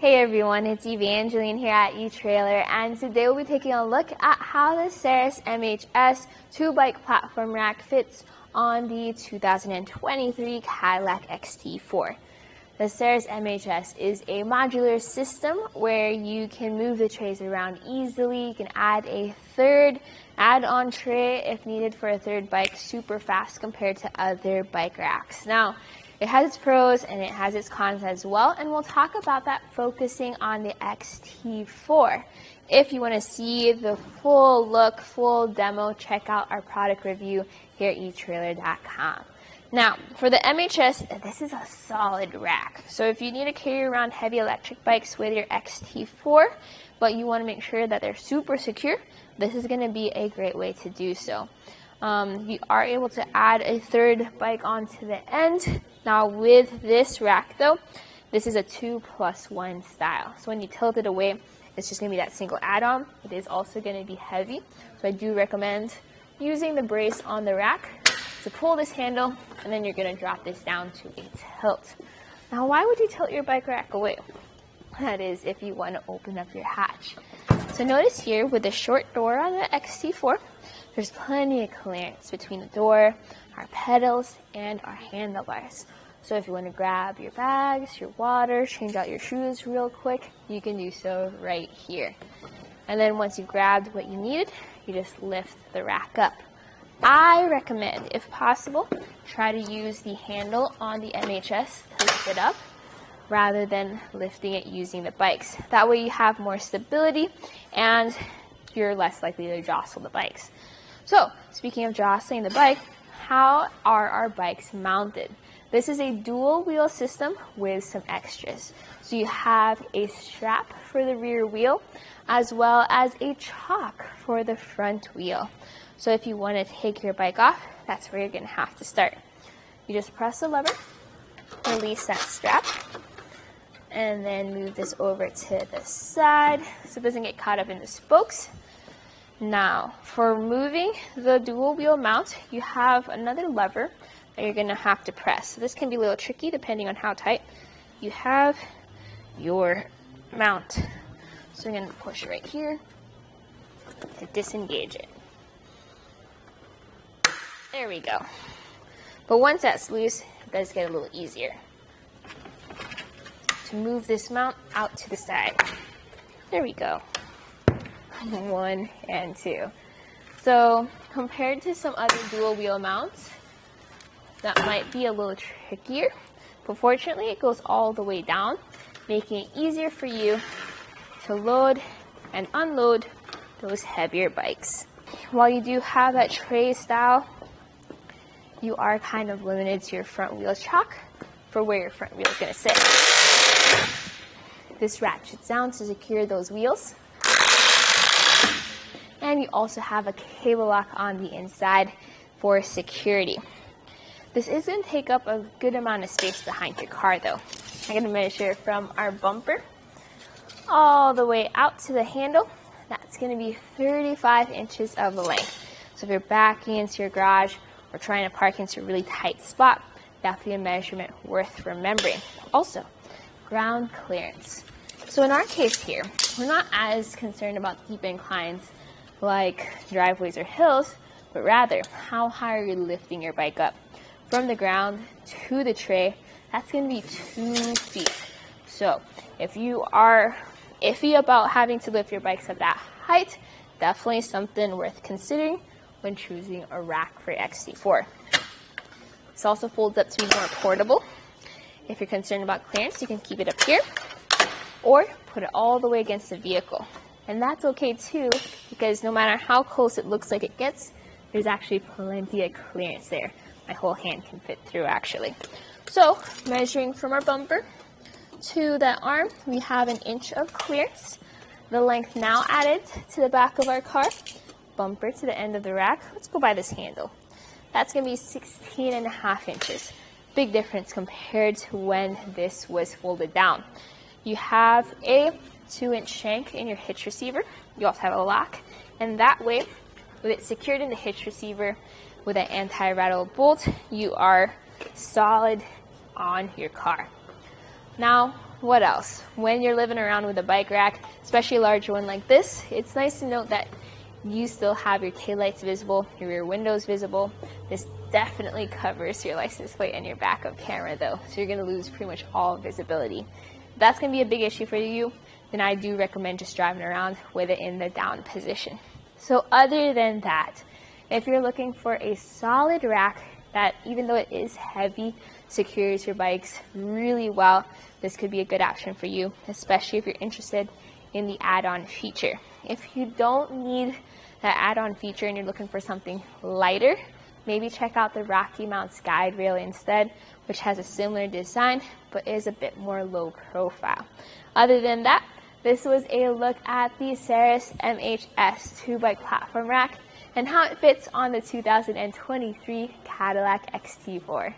Hey everyone, it's Evangeline here at eTrailer, and today we'll be taking a look at how the Saris MHS 2-bike platform rack fits on the 2023 Cadillac XT4. The Saris MHS is a modular system where you can move the trays around easily. You can add a third add-on tray if needed for a third bike super fast compared to other bike racks. Now, it has its pros and it has its cons as well, and we'll talk about that focusing on the XT4. If you want to see the full look, full demo, check out our product review here at etrailer.com. Now, for the MHS, this is a solid rack. So if you need to carry around heavy electric bikes with your XT4, but you want to make sure that they're super secure, this is going to be a great way to do so. You are able to add a third bike onto the end. Now with this rack though, this is a 2+1 style. So when you tilt it away, it's just going to be that single add-on. It is also going to be heavy. So I do recommend using the brace on the rack to pull this handle, and then you're going to drop this down to a tilt. Now why would you tilt your bike rack away? That is if you want to open up your hatch. So notice here with the short door on the XT4, there's plenty of clearance between the door, our pedals, and our handlebars. So if you want to grab your bags, your water, change out your shoes real quick, you can do so right here. And then once you've grabbed what you needed, you just lift the rack up. I recommend, if possible, try to use the handle on the MHS to lift it up rather than lifting it using the bikes. That way you have more stability and you're less likely to jostle the bikes. So, speaking of jostling the bike, how are our bikes mounted? This is a dual wheel system with some extras. So you have a strap for the rear wheel as well as a chock for the front wheel. So if you want to take your bike off, that's where you're going to have to start. You just press the lever, release that strap, and then move this over to the side so it doesn't get caught up in the spokes. Now, for moving the dual wheel mount, you have another lever that you're going to have to press. So this can be a little tricky depending on how tight you have your mount. So I'm going to push right here to disengage it. There we go. But once that's loose, it does get a little easier to move this mount out to the side. There we go. 1 and 2. So compared to some other dual wheel mounts, that might be a little trickier, but fortunately it goes all the way down, making it easier for you to load and unload those heavier bikes. While you do have that tray style, you are kind of limited to your front wheel chock for where your front wheel is going to sit. This ratchets down to secure those wheels. And you also have a cable lock on the inside for security. This is going to take up a good amount of space behind your car though. I'm going to measure from our bumper all the way out to the handle. That's going to be 35 inches of length. So if you're backing into your garage or trying to park into a really tight spot, definitely a measurement worth remembering. Also, ground clearance. So in our case here, we're not as concerned about steep inclines like driveways or hills, but rather how high are you lifting your bike up from the ground to the tray. That's going to be 2 feet. So if you are iffy about having to lift your bikes at that height, definitely something worth considering when choosing a rack for XT4. This also folds up to be more portable. If you're concerned about clearance, you can keep it up here or put it all the way against the vehicle. And that's okay too, because no matter how close it looks like it gets, there's actually plenty of clearance there. My whole hand can fit through actually. So measuring from our bumper to that arm, we have 1 inch of clearance. The length now added to the back of our car, bumper to the end of the rack. Let's go by this handle. That's going to be 16.5 inches. Big difference compared to when this was folded down. You have a 2-inch shank in your hitch receiver. You also have a lock, and that way, with it secured in the hitch receiver with an anti-rattle bolt, you are solid on your car. Now, what else? When you're living around with a bike rack, especially a larger one like this, it's nice to note that you still have your taillights visible, your rear windows visible. This definitely covers your license plate and your backup camera though, so you're gonna lose pretty much all visibility. If that's gonna be a big issue for you, then I do recommend just driving around with it in the down position. So other than that, if you're looking for a solid rack that, even though it is heavy, secures your bikes really well, this could be a good option for you, especially if you're interested in the add-on feature. If you don't need that add-on feature and you're looking for something lighter, maybe check out the Rocky Mounts guide rail instead, which has a similar design but is a bit more low profile. Other than that, this was a look at the Saris MHS 2-bike platform rack and how it fits on the 2023 Cadillac XT4.